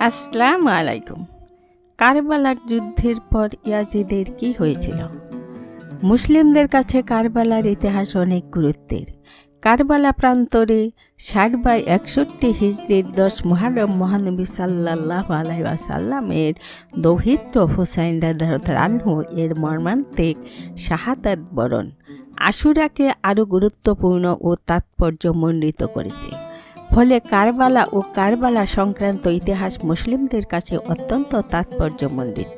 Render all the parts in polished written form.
আসসালামু আলাইকুম। কারবালার যুদ্ধের পর ইয়াজিদের কি হয়েছিল? মুসলিমদের কাছে কারবালার ইতিহাস অনেক গুরুত্বের। কারবালা প্রান্তরে 60/61 হিজরির 10 মুহররম মহানবী সাল্লাল্লাহু আলাইহি ওয়াসাল্লামের দৌহিত্র হুসাইন রাদিয়াল্লাহু আনহু এর মর্মান্তিক শাহাদাত বরণ আশুরাকে আরও গুরুত্বপূর্ণ ও তাৎপর্যমণ্ডিত করেছে। ফলে কারবালা ও কারবালা সংক্রান্ত ইতিহাস মুসলিমদের কাছে অত্যন্ত তাৎপর্যমণ্ডিত।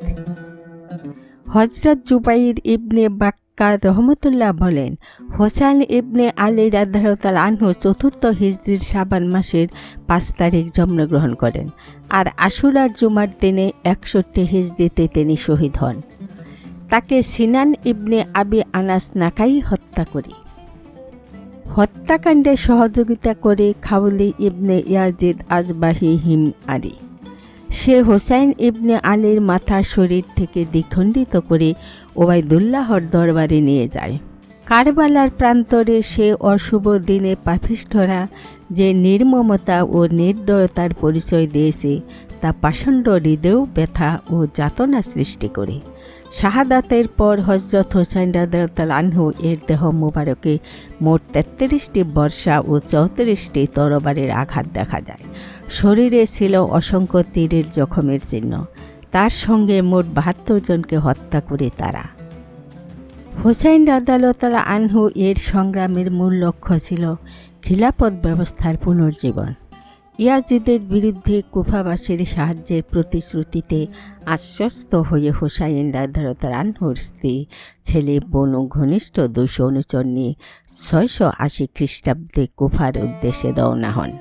হযরত জুবাইর ইবনে বাক্কার রহমতুল্লাহ বলেন, হোসেন ইবনে আলী রাদিয়াল্লাহু আনহু 4th হিজরির শাবান মাসের 5 তারিখ জন্মগ্রহণ করেন, আর আশুরার জুমার দিনে 61 হিজরিতে তিনি শহীদ হন। তাকে সিনান ইবনে আবি আনাস নাকাই হত্যা করে। হত্যাকাণ্ডে সহযোগিতা করে খাউলি ইবনে ইয়াজিদ আজবাহি হিমআরি। সে হোসাইন ইবনে আলীর মাথা শরীর থেকে দ্বিখণ্ডিত করে ওবায়দুল্লাহর দরবারে নিয়ে যায়। কারবালার প্রান্তরে সে অশুভ দিনে পাপিষ্ঠরা যে নির্মমতা ও নির্দয়তার পরিচয় দিয়েছে তা পাষণ্ড হৃদয়েও ব্যথা ও যাতনা সৃষ্টি করে। শাহাদাতের পর হযরত হোসেন রাদিয়াল্লাহু আনহু এর দেহ মোবারকে মোট 33টি বর্শা ও 34টি তরবারের আঘাত দেখা যায়। শরীরে ছিল অসংখ্য তীরের জখমের চিহ্ন। তার সঙ্গে মোট 72 জনকে হত্যা করে তারা। হোসেন রাদিয়াল্লাহু আনহু এর সংগ্রামের মূল লক্ষ্য ছিল খিলাফত ব্যবস্থার পুনর্জীবন। ইয়াজিদের বিরুদ্ধে কুফাবাসীর সাহায্যের প্রতিশ্রুতিতে আশ্বস্ত হয়ে হোসাইন রাদিয়াল্লাহু আনহুর স্ত্রী, ছেলে, বোন ও ঘনিষ্ঠ 200 অনুচর নিয়ে 680 খ্রিস্টাব্দে কুফার উদ্দেশ্যে রওনা হন।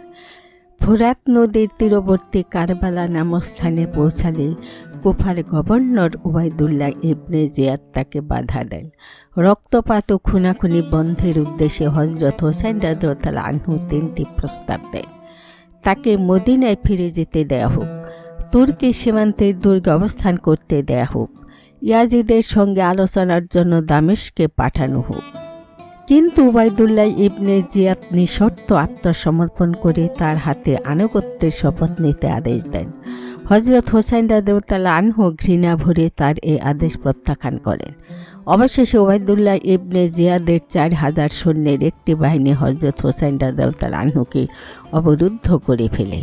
ফুরাত নদীর তীরবর্তী কারবালা নামক স্থানে পৌঁছালে কুফার গভর্নর ওবায়দুল্লাহ ইবনে জিয়াদ তাকে বাধা দেন। রক্তপাত ও খুনাখুনি বন্ধের উদ্দেশ্যে হযরত হোসেন রাদিয়াল্লাহু আনহু 3টি প্রস্তাব দেন। তাকে মদিনায় ফিরে যেতে দেয়া হোক, তুর্কি সীমান্তের দুর্গে অবস্থান করতে দেয়া হোক, ইয়াজিদের সঙ্গে আলোচনার জন্য দামেস্কে পাঠানো হোক। কিন্তু ওবায়দুল্লাহ ইবনে জিয়াদ নিঃশর্ত আত্মসমর্পণ করে তার হাতে আনুগত্যের শপথ নিতে আদেশ দেন। হযরত হোসেন রাদিয়াল্লাহু আনহু ঘৃণা ভরে তার এই আদেশ প্রত্যাখ্যান করেন। অবশেষে ওবায়দুল্লাহ ইবনে জিয়াদের 4000 সৈন্যের একটি বাহিনী হযরত হোসেন রাদিয়াল্লাহু আনহুকে অবরুদ্ধ করে ফেলে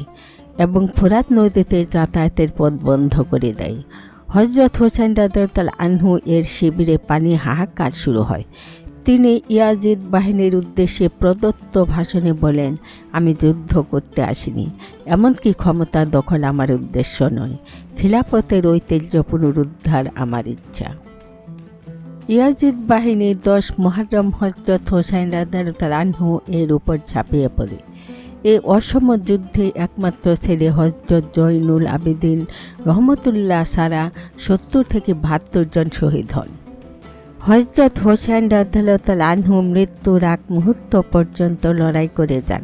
এবং ফুরাত নদীতে যাতায়াতের পথ বন্ধ করে দেয়। হযরত হোসেন রাদিয়াল্লাহু আনহু এর শিবিরে পানি হাহাকার শুরু হয়। তিনি ইয়াজিদ বাহিনীর উদ্দেশ্যে প্রদত্ত ভাষণে বলেন, আমি যুদ্ধ করতে আসিনি, এমনকি ক্ষমতা দখল আমার উদ্দেশ্য নয়, খিলাফতের ঐতিহ্য পুনরুদ্ধার আমার ইচ্ছা। ইয়াজিদ বাহিনী 10 মুহররম হযরত হোসেন রাদিয়াল্লাহু আনহু এর উপর ঝাঁপিয়ে পড়ে। এই অসম যুদ্ধে একমাত্র ছেলে হযরত জয়নুল আবেদিন রহমতুল্লাহ ছাড়া 70 থেকে 72 জন শহীদ হন। হযরত হোসেন রাদিয়াল্লাহু আনহু মৃত্যুর আগ মুহূর্ত পর্যন্ত লড়াই করে যান।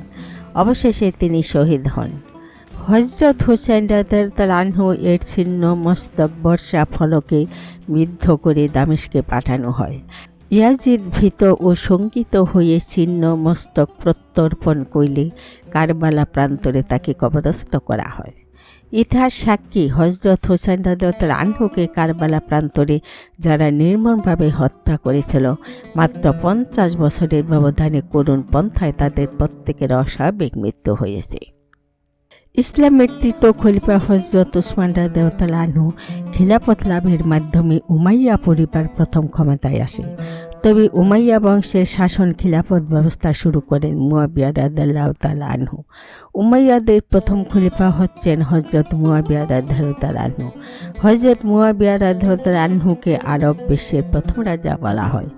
অবশেষে তিনি শহীদ হন। হযরত হোসেন রাদিয়াল্লাহু আনহু এর ছিন্ন মস্তক বর্ষা ফলকে বিদ্ধ করে দামেস্কে পাঠানো হয়। ইয়াজিদ ভীত ও শঙ্কিত হয়ে ছিন্ন মস্তক প্রত্যর্পণ করলে কারবালা প্রান্তরে তাকে কবরস্থ করা হয়। ইতিহাস সাক্ষী, হযরত হোসেন রাদিয়াল্লাহু আনহুকে কারবালা প্রান্তরে যারা নির্মমভাবে হত্যা করেছিল, মাত্র 50 বছরের ব্যবধানে করুণ পন্থায় তাদের প্রত্যেকের অস্বাভাবিক মৃত্যু হয়েছে। ইসলামের তৃতীয় খলিফা হযরত উসমান রাদিয়াল্লাহু আনহু খিলাফত লাভের মাধ্যমে উমাইয়া পরিবার প্রথম ক্ষমতায় আসে। তবে উমাইয়া বংশের শাসন খিলাফত ব্যবস্থা শুরু করেন মুয়াবিয়া রাদিয়াল্লাহু আনহু। উমাইয়াদের প্রথম খলিফা হচ্ছেন হযরত মুয়াবিয়া রাদিয়াল্লাহু আনহু। হযরত মুয়াবিয়া রাদিয়াল্লাহু আনহুকে আরব বিশ্বের প্রথম রাজা বলা হয়।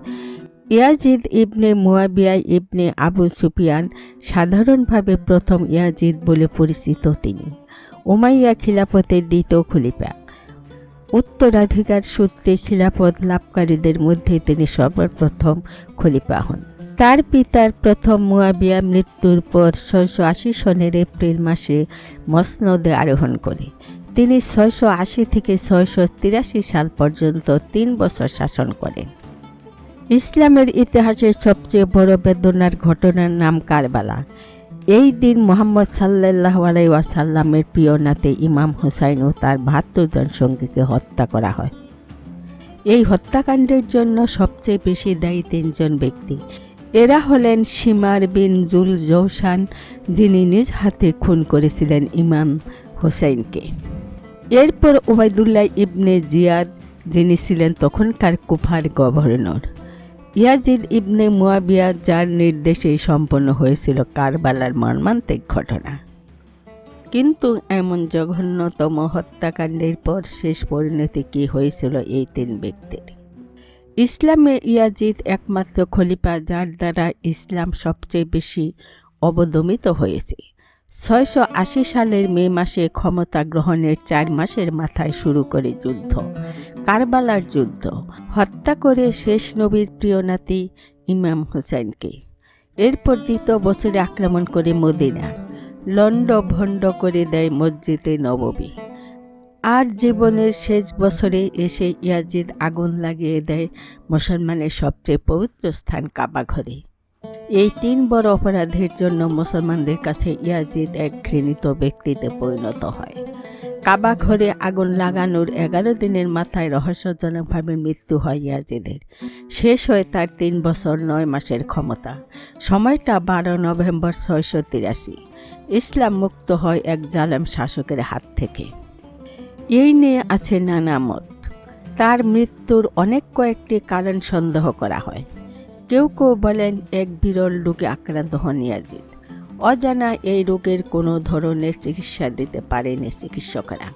ইয়াজিদ ইবনে মুয়াবিয়া ইবনে আবু সুফিয়ান, সাধারণভাবে প্রথম ইয়াজিদ বলে পরিচিত তিনি উমাইয়া খিলাফতের দ্বিতীয় খলিফা। উত্তরাধিকার সূত্রে খিলাফত লাভকারীদের মধ্যে তিনি সর্বপ্রথম খলিফা হন। তার পিতার প্রথম মুয়াবিয়া মৃত্যুর পর 680 সনের এপ্রিল মাসে মসনদে আরোহণ করে। তিনি 680 থেকে 683 সাল পর্যন্ত 3 বছর শাসন করেন। ইসলামের ইতিহাসের সবচেয়ে বড় বেদনার ঘটনার নাম কারবালা। এই দিন মুহাম্মদ সাল্লাল্লাহু আলাইহি ওয়াসাল্লামের প্রিয় নাতি ইমাম হুসাইন ও তার ৭২ জন সঙ্গীকে হত্যা করা হয়। এই হত্যাকাণ্ডের জন্য সবচেয়ে বেশি দায়ী ৩ জন ব্যক্তি। এরা হলেন শিমার বিন জুল জৌসান, যিনি নিজ হাতে খুন করেছিলেন ইমাম হুসাইনকে। এরপর উবাইদুল্লাহ ইবনে জিয়াদ, যিনি ছিলেন তখনকার কুফার গভর্নর। ইয়াজিদ ইবনে মুয়াবিয়া, যার নির্দেশেই সম্পন্ন হয়েছিল কারবালার মর্মান্তিক ঘটনা। কিন্তু এমন জঘন্যতম হত্যাকাণ্ডের পর শেষ পরিণতি কী হয়েছিল এই ৩ ব্যক্তির? ইসলামে ইয়াজিদ একমাত্র খলিফা যার দ্বারা ইসলাম সবচেয়ে বেশি অবদমিত হয়েছে। ৬৮০ সালের মে মাসে ক্ষমতা গ্রহণের ৪ মাসের মাথায় শুরু করে যুদ্ধ, কারবালার যুদ্ধ, হত্যা করে শেষ নবীর প্রিয় নাতি ইমাম হুসাইনকে। এরপর ২য় বছরে আক্রমণ করে মদিনা, লণ্ডভণ্ড করে দেয় মসজিদে নববী। আর জীবনের শেষ বছরে এসে ইয়াজিদ আগুন লাগিয়ে দেয় মুসলমানের সবচেয়ে পবিত্র স্থান কাবা ঘরে। এই ৩ বড় অপরাধের জন্য মুসলমানদের কাছে ইয়াজিদ এক ঘৃণিত ব্যক্তিতে পরিণত হয়। কাবা ঘরে আগুন লাগানোর ১১ দিনের মাথায় রহস্যজনকভাবে মৃত্যু হয় ইয়াজিদের। শেষ হয় তার ৩ বছর ৯ মাসের ক্ষমতা। সময়টা ১২ নভেম্বর ৬৮৩। ইসলাম মুক্ত হয় এক জালেম শাসকের হাত থেকে। এই নিয়ে আছে নানা মত। তার মৃত্যুর কয়েকটি কারণ সন্দেহ করা হয়। কেউ কেউ বলেন এক বিরল রোগে আক্রান্ত হন ইয়াজিদ। অজানা এই রোগের কোনো ধরনের চিকিৎসা দিতে পারেনি চিকিৎসকরা।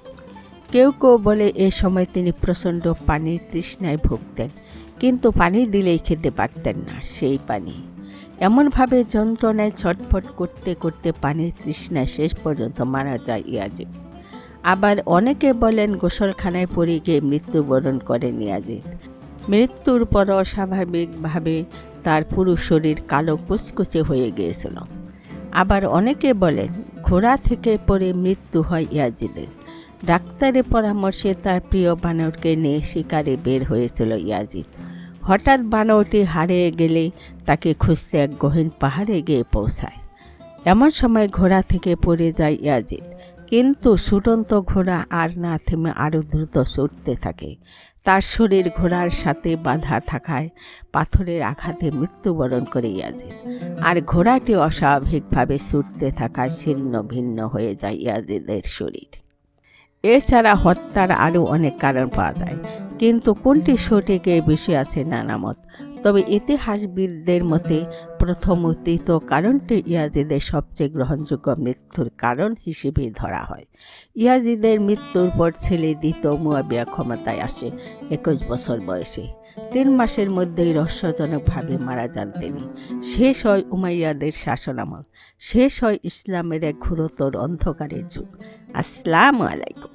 কেউ কেউ বলে এ সময় তিনি প্রচণ্ড পানির তৃষ্ণায় ভুগতেন, কিন্তু পানি দিলেই খেতে পারতেন না সেই পানি। এমনভাবে যন্ত্রণায় ছটফট করতে করতে পানির তৃষ্ণায় শেষ পর্যন্ত মারা যায় ইয়াজিদ। আবার অনেকে বলেন গোসলখানায় পড়ে গিয়ে মৃত্যুবরণ করেন ইয়াজিদ। মৃত্যুর পর অস্বাভাবিকভাবে তার পুরো শরীর কালো কুচকুচে হয়ে গিয়েছিল। আবার অনেকে বলেন ঘোড়া থেকে পড়ে মৃত্যু হয় ইয়াজিদের। ডাক্তারের পরামর্শে তার প্রিয় বানরকে নিয়ে শিকারে বের হয়েছিল ইয়াজিদ। হঠাৎ বানরটি হারিয়ে গেলে তাকে খুঁজতে এক গহীন পাহাড়ে গিয়ে পৌঁছায়। এমন সময় ঘোড়া থেকে পড়ে যায় ইয়াজিদ, কিন্তু ছুটন্ত ঘোড়া আর না থেমে আরও দ্রুত ছুটতে থাকে। তার শরীর ঘোড়ার সাথে বাঁধা থাকায় পাথরের আঘাতে মৃত্যুবরণ করে ইয়াজিদ। আর ঘোড়াটি অস্বাভাবিকভাবে ছুটতে থাকায় ছিন্ন ভিন্ন হয়ে যায় ইয়াজিদের শরীর। এছাড়া হত্যার আরও অনেক কারণ পাওয়া যায়, কিন্তু কোনটি সঠিক এ বিষয়ে আছে নানা মত। তবে ইতিহাসবিদদের মতে প্রথম ও তৃতীয় কারণটি ইয়াজিদের সবচেয়ে গ্রহণযোগ্য মৃত্যুর কারণ হিসেবে ধরা হয়। ইয়াজিদের মৃত্যুর পর ছেলে দ্বিতীয় মুয়াবিয়া ক্ষমতায় আসে ২১ বছর বয়সে। ৩ মাসের মধ্যেই রহস্যজনকভাবে মারা যান তিনি। শেষ হয় উমাইয়াদের শাসনামল, শেষ হয় ইসলামের এক ঘোরতর অন্ধকারের যুগ। আসসালামু আলাইকুম।